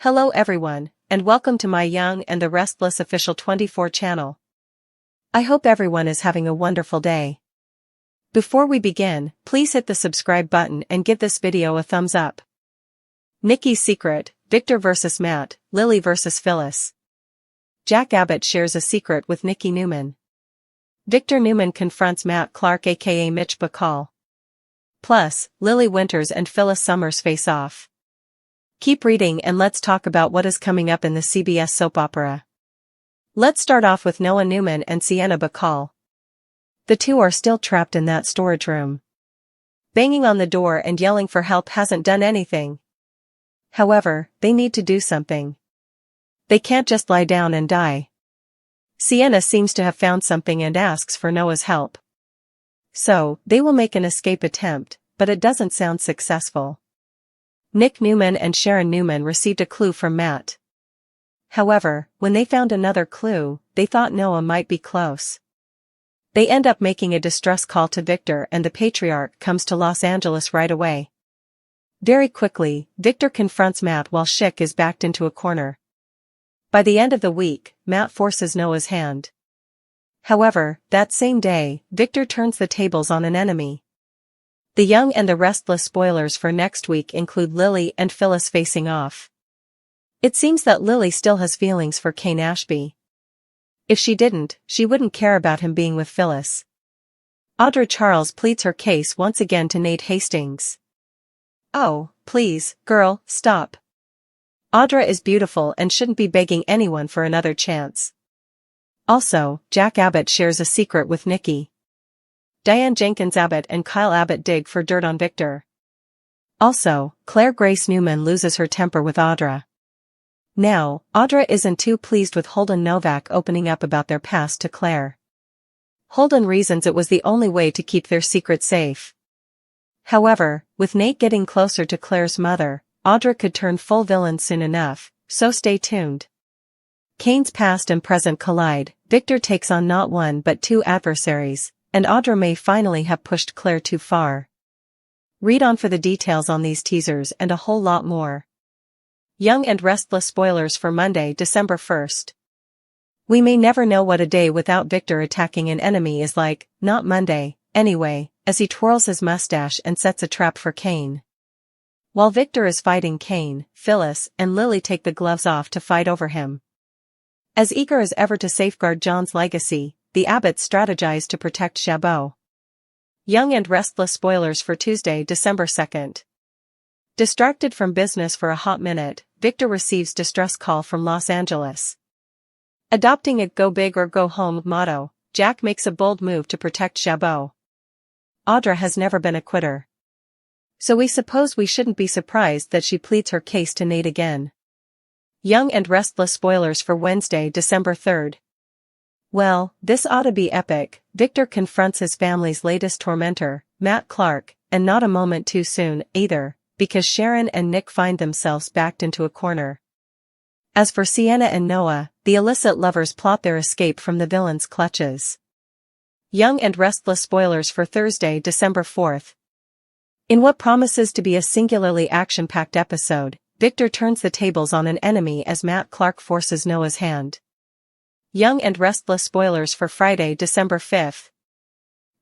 Hello everyone, and welcome to my Young and the Restless official 24 channel. I hope everyone is having a wonderful day. Before we begin, please hit the subscribe button and give this video a thumbs up. Nikki's secret, Victor vs. Matt, Lily vs. Phyllis. Jack Abbott shares a secret with Nikki Newman. Victor Newman confronts Matt Clark aka Mitch Bacall. Plus, Lily Winters and Phyllis Summers face off. Keep reading and let's talk about what is coming up in the CBS soap opera. Let's start off with Noah Newman and Sienna Bacall. The two are still trapped in that storage room. Banging on the door and yelling for help hasn't done anything. However, they need to do something. They can't just lie down and die. Sienna seems to have found something and asks for Noah's help. So, they will make an escape attempt, but it doesn't sound successful. Nick Newman and Sharon Newman received a clue from Matt. However, when they found another clue, they thought Noah might be close. They end up making a distress call to Victor and the patriarch comes to Los Angeles right away. Very quickly, Victor confronts Matt while Schick is backed into a corner. By the end of the week, Matt forces Noah's hand. However, that same day, Victor turns the tables on an enemy. The Young and the Restless spoilers for next week include Lily and Phyllis facing off. It seems that Lily still has feelings for Kane Ashby. If she didn't, she wouldn't care about him being with Phyllis. Audra Charles pleads her case once again to Nate Hastings. Oh, please, girl, stop. Audra is beautiful and shouldn't be begging anyone for another chance. Also, Jack Abbott shares a secret with Nikki. Diane Jenkins Abbott and Kyle Abbott dig for dirt on Victor. Also, Claire Grace Newman loses her temper with Audra. Now, Audra isn't too pleased with Holden Novak opening up about their past to Claire. Holden reasons it was the only way to keep their secret safe. However, with Nate getting closer to Claire's mother, Audra could turn full villain soon enough, so stay tuned. Kane's past and present collide, Victor takes on not one but two adversaries, and Audra may finally have pushed Claire too far. Read on for the details on these teasers and a whole lot more. Young and Restless spoilers for Monday, December 1st. We may never know what a day without Victor attacking an enemy is like, not Monday, anyway, as he twirls his mustache and sets a trap for Kane. While Victor is fighting Kane, Phyllis and Lily take the gloves off to fight over him. As eager as ever to safeguard John's legacy, the Abbotts strategize to protect Chabot. Young and Restless spoilers for Tuesday, December 2nd. Distracted from business for a hot minute, Victor receives distress call from Los Angeles. Adopting a go big or go home motto, Jack makes a bold move to protect Chabot. Audra has never been a quitter. So we suppose we shouldn't be surprised that she pleads her case to Nate again. Young and Restless spoilers for Wednesday, December 3rd. Well, this ought to be epic. Victor confronts his family's latest tormentor, Matt Clark, and not a moment too soon, either, because Sharon and Nick find themselves backed into a corner. As for Sienna and Noah, the illicit lovers plot their escape from the villain's clutches. Young and Restless spoilers for Thursday, December 4th. In what promises to be a singularly action-packed episode, Victor turns the tables on an enemy as Matt Clark forces Noah's hand. Young and Restless spoilers for Friday, December 5th.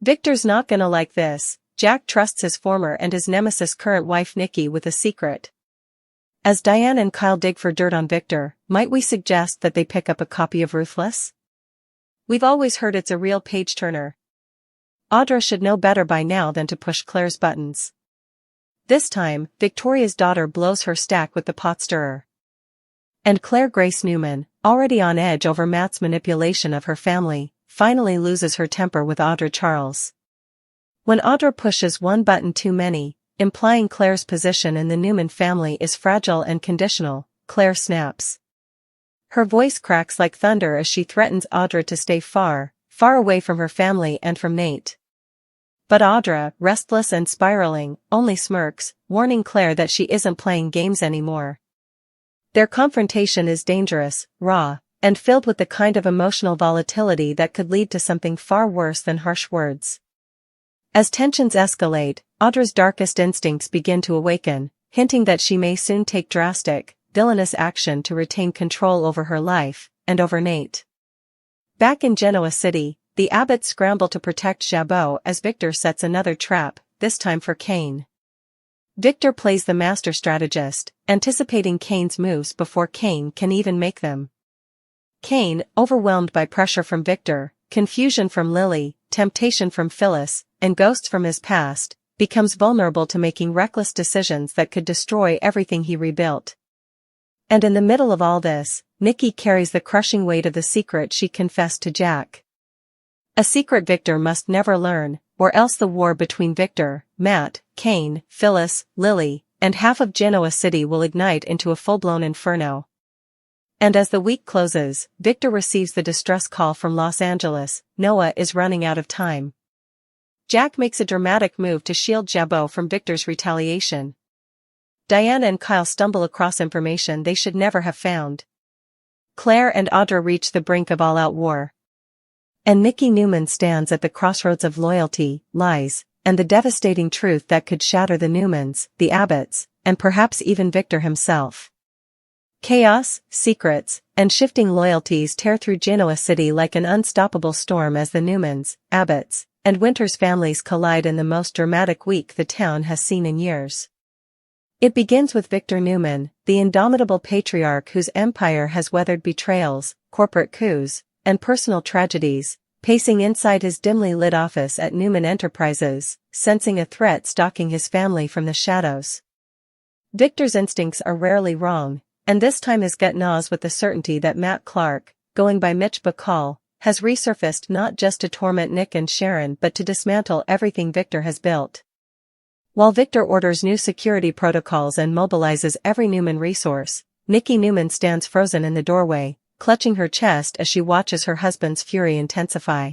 Victor's not gonna like this. Jack trusts his former and his nemesis current wife Nikki with a secret. As Diane and Kyle dig for dirt on Victor, might we suggest that they pick up a copy of Restless? We've always heard it's a real page-turner. Audra should know better by now than to push Claire's buttons. This time, Victoria's daughter blows her stack with the pot stirrer. And Claire Grace Newman, already on edge over Matt's manipulation of her family, finally loses her temper with Audra Charles. When Audra pushes one button too many, implying Claire's position in the Newman family is fragile and conditional, Claire snaps. Her voice cracks like thunder as she threatens Audra to stay far, far away from her family and from Nate. But Audra, restless and spiraling, only smirks, warning Claire that she isn't playing games anymore. Their confrontation is dangerous, raw, and filled with the kind of emotional volatility that could lead to something far worse than harsh words. As tensions escalate, Audra's darkest instincts begin to awaken, hinting that she may soon take drastic, villainous action to retain control over her life, and over Nate. Back in Genoa City, the Abbotts scramble to protect Jabot as Victor sets another trap, this time for Kane. Victor plays the master strategist, anticipating Kane's moves before Kane can even make them. Kane, overwhelmed by pressure from Victor, confusion from Lily, temptation from Phyllis, and ghosts from his past, becomes vulnerable to making reckless decisions that could destroy everything he rebuilt. And in the middle of all this, Nikki carries the crushing weight of the secret she confessed to Jack. A secret Victor must never learn, or else the war between Victor, Matt, Kane, Phyllis, Lily, and half of Genoa City will ignite into a full-blown inferno. And as the week closes, Victor receives the distress call from Los Angeles. Noah is running out of time. Jack makes a dramatic move to shield Jabot from Victor's retaliation. Diana and Kyle stumble across information they should never have found. Claire and Audra reach the brink of all-out war. And Mickey Newman stands at the crossroads of loyalty, lies, and the devastating truth that could shatter the Newmans, the Abbotts, and perhaps even Victor himself. Chaos, secrets, and shifting loyalties tear through Genoa City like an unstoppable storm as the Newmans, Abbotts, and Winters families collide in the most dramatic week the town has seen in years. It begins with Victor Newman, the indomitable patriarch whose empire has weathered betrayals, corporate coups, and personal tragedies, pacing inside his dimly lit office at Newman Enterprises, sensing a threat stalking his family from the shadows. Victor's instincts are rarely wrong, and this time his gut gnaws with the certainty that Matt Clark, going by Mitch Bacall, has resurfaced not just to torment Nick and Sharon but to dismantle everything Victor has built. While Victor orders new security protocols and mobilizes every Newman resource, Nikki Newman stands frozen in the doorway, clutching her chest as she watches her husband's fury intensify.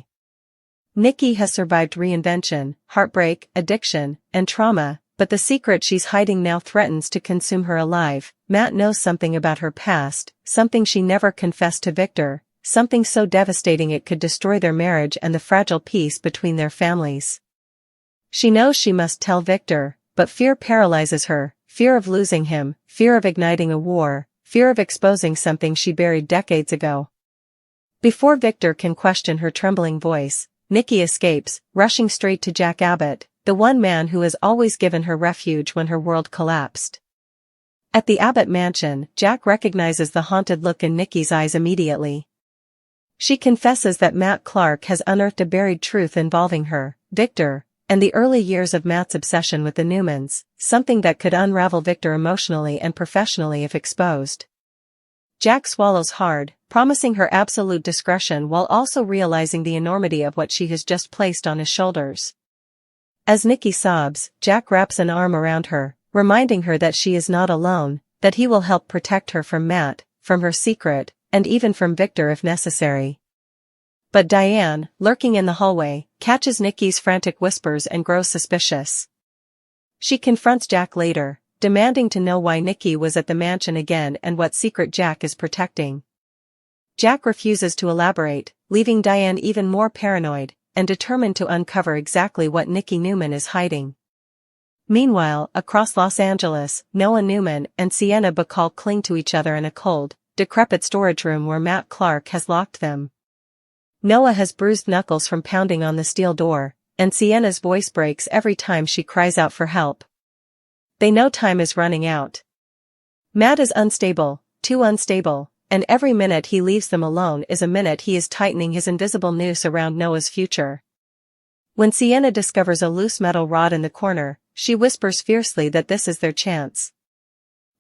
Nikki has survived reinvention, heartbreak, addiction, and trauma, but the secret she's hiding now threatens to consume her alive. Matt knows something about her past, something she never confessed to Victor, something so devastating it could destroy their marriage and the fragile peace between their families. She knows she must tell Victor, but fear paralyzes her, fear of losing him, fear of igniting a war, fear of exposing something she buried decades ago. Before Victor can question her trembling voice, Nikki escapes, rushing straight to Jack Abbott, the one man who has always given her refuge when her world collapsed. At the Abbott mansion, Jack recognizes the haunted look in Nikki's eyes immediately. She confesses that Matt Clark has unearthed a buried truth involving her, Victor, and the early years of Matt's obsession with the Newmans, something that could unravel Victor emotionally and professionally if exposed. Jack swallows hard, promising her absolute discretion while also realizing the enormity of what she has just placed on his shoulders. As Nikki sobs, Jack wraps an arm around her, reminding her that she is not alone, that he will help protect her from Matt, from her secret, and even from Victor if necessary. But Diane, lurking in the hallway, catches Nikki's frantic whispers and grows suspicious. She confronts Jack later, demanding to know why Nikki was at the mansion again and what secret Jack is protecting. Jack refuses to elaborate, leaving Diane even more paranoid, and determined to uncover exactly what Nikki Newman is hiding. Meanwhile, across Los Angeles, Noah Newman and Sienna Bacall cling to each other in a cold, decrepit storage room where Matt Clark has locked them. Noah has bruised knuckles from pounding on the steel door, and Sienna's voice breaks every time she cries out for help. They know time is running out. Matt is unstable, too unstable, and every minute he leaves them alone is a minute he is tightening his invisible noose around Noah's future. When Sienna discovers a loose metal rod in the corner, she whispers fiercely that this is their chance.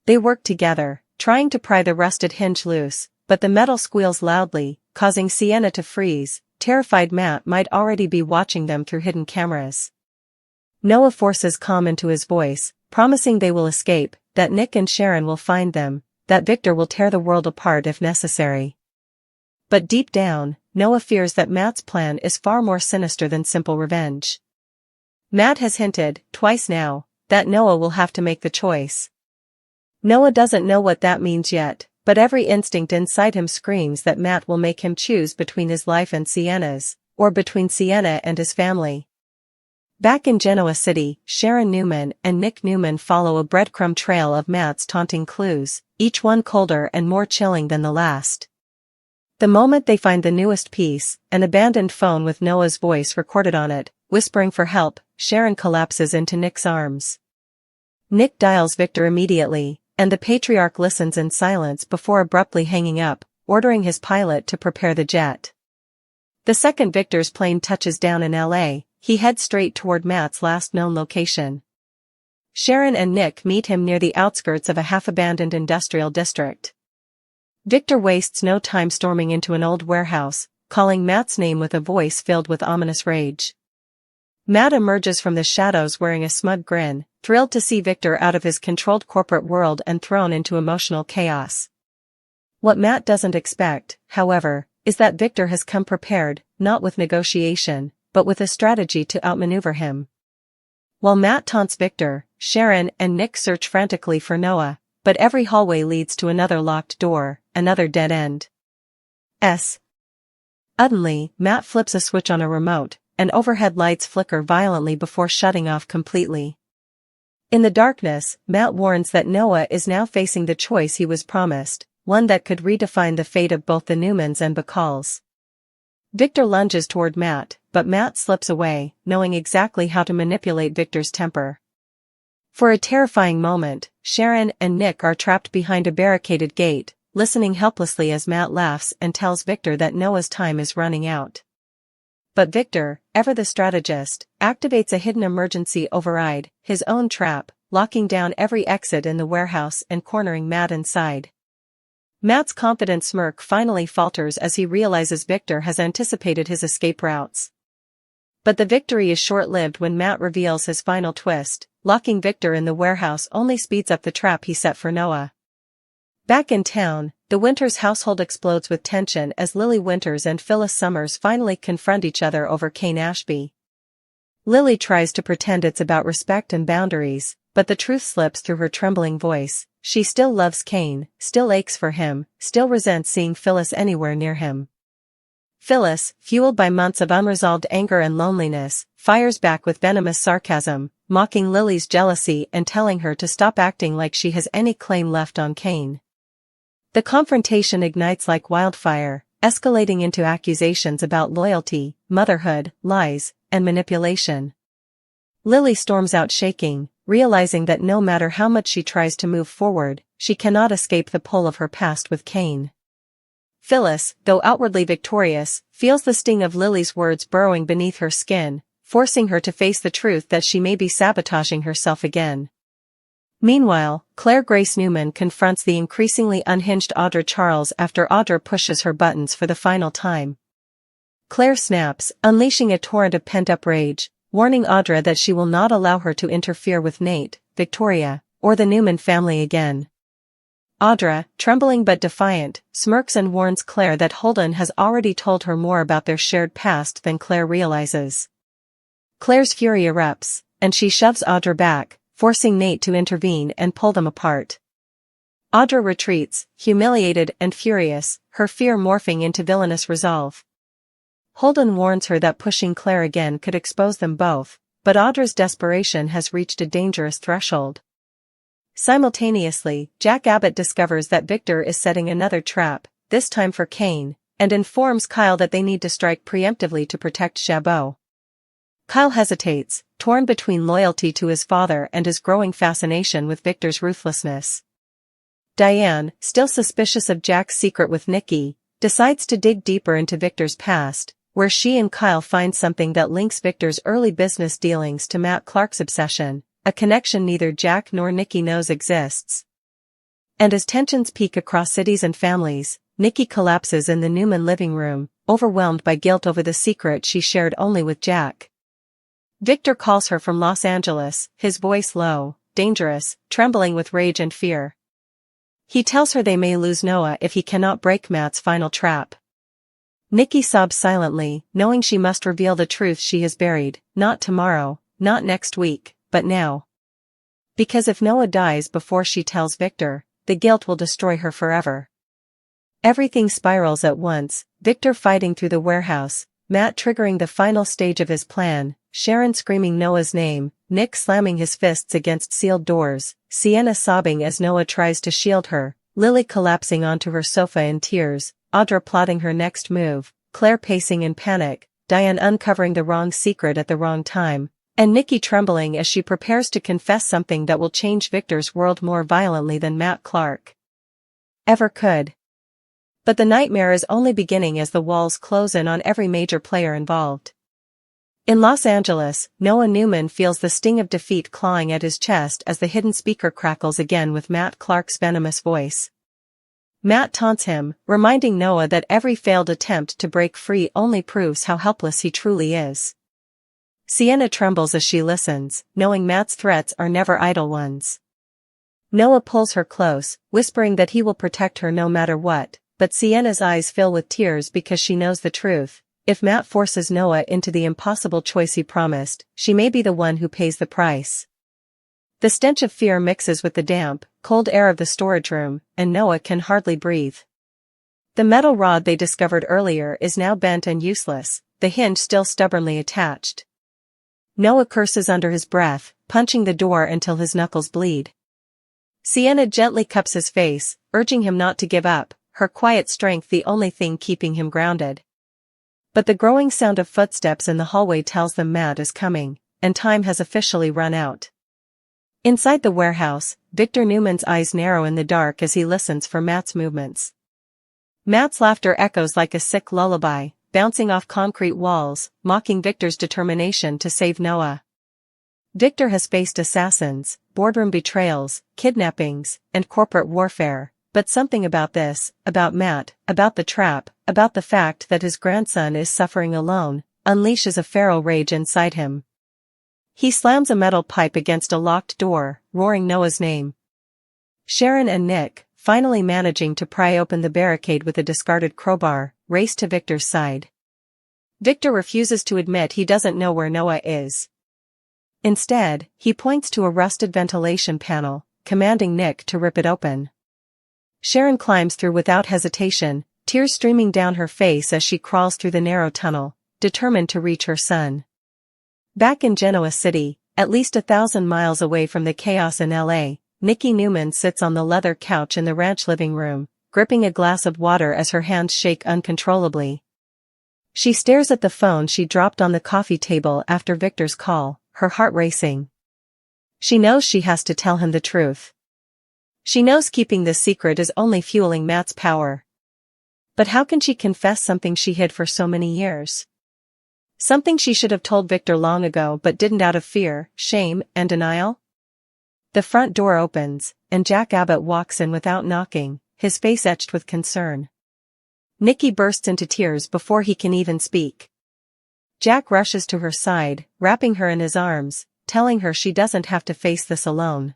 They work together, trying to pry the rusted hinge loose, but the metal squeals loudly, causing Sienna to freeze. Terrified Matt might already be watching them through hidden cameras. Noah forces calm into his voice, promising they will escape, that Nick and Sharon will find them, that Victor will tear the world apart if necessary. But deep down, Noah fears that Matt's plan is far more sinister than simple revenge. Matt has hinted, twice now, that Noah will have to make the choice. Noah doesn't know what that means yet, but every instinct inside him screams that Matt will make him choose between his life and Sienna's, or between Sienna and his family. Back in Genoa City, Sharon Newman and Nick Newman follow a breadcrumb trail of Matt's taunting clues, each one colder and more chilling than the last. The moment they find the newest piece, an abandoned phone with Noah's voice recorded on it, whispering for help, Sharon collapses into Nick's arms. Nick dials Victor immediately, and the patriarch listens in silence before abruptly hanging up, ordering his pilot to prepare the jet. The second Victor's plane touches down in LA, he heads straight toward Matt's last known location. Sharon and Nick meet him near the outskirts of a half-abandoned industrial district. Victor wastes no time storming into an old warehouse, calling Matt's name with a voice filled with ominous rage. Matt emerges from the shadows wearing a smug grin, thrilled to see Victor out of his controlled corporate world and thrown into emotional chaos. What Matt doesn't expect, however, is that Victor has come prepared, not with negotiation, but with a strategy to outmaneuver him. While Matt taunts Victor, Sharon and Nick search frantically for Noah, but every hallway leads to another locked door, another dead end. Suddenly, Matt flips a switch on a remote, and overhead lights flicker violently before shutting off completely. In the darkness, Matt warns that Noah is now facing the choice he was promised, one that could redefine the fate of both the Newmans and Bacalls. Victor lunges toward Matt, but Matt slips away, knowing exactly how to manipulate Victor's temper. For a terrifying moment, Sharon and Nick are trapped behind a barricaded gate, listening helplessly as Matt laughs and tells Victor that Noah's time is running out. But Victor, ever the strategist, activates a hidden emergency override, his own trap, locking down every exit in the warehouse and cornering Matt inside. Matt's confident smirk finally falters as he realizes Victor has anticipated his escape routes. But the victory is short-lived when Matt reveals his final twist: locking Victor in the warehouse only speeds up the trap he set for Noah. Back in town, the Winters household explodes with tension as Lily Winters and Phyllis Summers finally confront each other over Kane Ashby. Lily tries to pretend it's about respect and boundaries, but the truth slips through her trembling voice. She still loves Kane, still aches for him, still resents seeing Phyllis anywhere near him. Phyllis, fueled by months of unresolved anger and loneliness, fires back with venomous sarcasm, mocking Lily's jealousy and telling her to stop acting like she has any claim left on Kane. The confrontation ignites like wildfire, escalating into accusations about loyalty, motherhood, lies, and manipulation. Lily storms out shaking, realizing that no matter how much she tries to move forward, she cannot escape the pull of her past with Kane. Phyllis, though outwardly victorious, feels the sting of Lily's words burrowing beneath her skin, forcing her to face the truth that she may be sabotaging herself again. Meanwhile, Claire Grace Newman confronts the increasingly unhinged Audra Charles after Audra pushes her buttons for the final time. Claire snaps, unleashing a torrent of pent-up rage, warning Audra that she will not allow her to interfere with Nate, Victoria, or the Newman family again. Audra, trembling but defiant, smirks and warns Claire that Holden has already told her more about their shared past than Claire realizes. Claire's fury erupts, and she shoves Audra back, forcing Nate to intervene and pull them apart. Audra retreats, humiliated and furious, her fear morphing into villainous resolve. Holden warns her that pushing Claire again could expose them both, but Audra's desperation has reached a dangerous threshold. Simultaneously, Jack Abbott discovers that Victor is setting another trap, this time for Kane, and informs Kyle that they need to strike preemptively to protect Chabot. Kyle hesitates, torn between loyalty to his father and his growing fascination with Victor's ruthlessness. Diane, still suspicious of Jack's secret with Nikki, decides to dig deeper into Victor's past, where she and Kyle find something that links Victor's early business dealings to Matt Clark's obsession, a connection neither Jack nor Nikki knows exists. And as tensions peak across cities and families, Nikki collapses in the Newman living room, overwhelmed by guilt over the secret she shared only with Jack. Victor calls her from Los Angeles, his voice low, dangerous, trembling with rage and fear. He tells her they may lose Noah if he cannot break Matt's final trap. Nikki sobs silently, knowing she must reveal the truth she has buried, not tomorrow, not next week, but now. Because if Noah dies before she tells Victor, the guilt will destroy her forever. Everything spirals at once, Victor fighting through the warehouse, Matt triggering the final stage of his plan, Sharon screaming Noah's name, Nick slamming his fists against sealed doors, Sienna sobbing as Noah tries to shield her, Lily collapsing onto her sofa in tears, Audra plotting her next move, Claire pacing in panic, Diane uncovering the wrong secret at the wrong time, and Nikki trembling as she prepares to confess something that will change Victor's world more violently than Matt Clark ever could. But the nightmare is only beginning as the walls close in on every major player involved. In Los Angeles, Noah Newman feels the sting of defeat clawing at his chest as the hidden speaker crackles again with Matt Clark's venomous voice. Matt taunts him, reminding Noah that every failed attempt to break free only proves how helpless he truly is. Sienna trembles as she listens, knowing Matt's threats are never idle ones. Noah pulls her close, whispering that he will protect her no matter what, but Sienna's eyes fill with tears because she knows the truth. If Matt forces Noah into the impossible choice he promised, she may be the one who pays the price. The stench of fear mixes with the damp, cold air of the storage room, and Noah can hardly breathe. The metal rod they discovered earlier is now bent and useless, the hinge still stubbornly attached. Noah curses under his breath, punching the door until his knuckles bleed. Sienna gently cups his face, urging him not to give up, her quiet strength the only thing keeping him grounded. But the growing sound of footsteps in the hallway tells them Matt is coming, and time has officially run out. Inside the warehouse, Victor Newman's eyes narrow in the dark as he listens for Matt's movements. Matt's laughter echoes like a sick lullaby, bouncing off concrete walls, mocking Victor's determination to save Noah. Victor has faced assassins, boardroom betrayals, kidnappings, and corporate warfare, but something about this, about Matt, about the trap, about the fact that his grandson is suffering alone, unleashes a feral rage inside him. He slams a metal pipe against a locked door, roaring Noah's name. Sharon and Nick, finally managing to pry open the barricade with a discarded crowbar, race to Victor's side. Victor refuses to admit he doesn't know where Noah is. Instead, he points to a rusted ventilation panel, commanding Nick to rip it open. Sharon climbs through without hesitation, tears streaming down her face as she crawls through the narrow tunnel, determined to reach her son. Back in Genoa City, at least 1,000 miles away from the chaos in LA, Nikki Newman sits on the leather couch in the ranch living room, gripping a glass of water as her hands shake uncontrollably. She stares at the phone she dropped on the coffee table after Victor's call, her heart racing. She knows she has to tell him the truth. She knows keeping this secret is only fueling Matt's power. But how can she confess something she hid for so many years? Something she should have told Victor long ago but didn't out of fear, shame, and denial? The front door opens, and Jack Abbott walks in without knocking, his face etched with concern. Nikki bursts into tears before he can even speak. Jack rushes to her side, wrapping her in his arms, telling her she doesn't have to face this alone.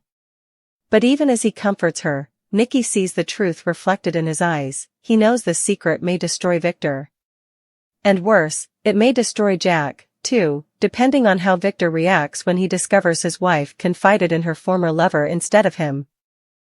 But even as he comforts her, Nikki sees the truth reflected in his eyes. He knows this secret may destroy Victor. And worse, it may destroy Jack, too, depending on how Victor reacts when he discovers his wife confided in her former lover instead of him.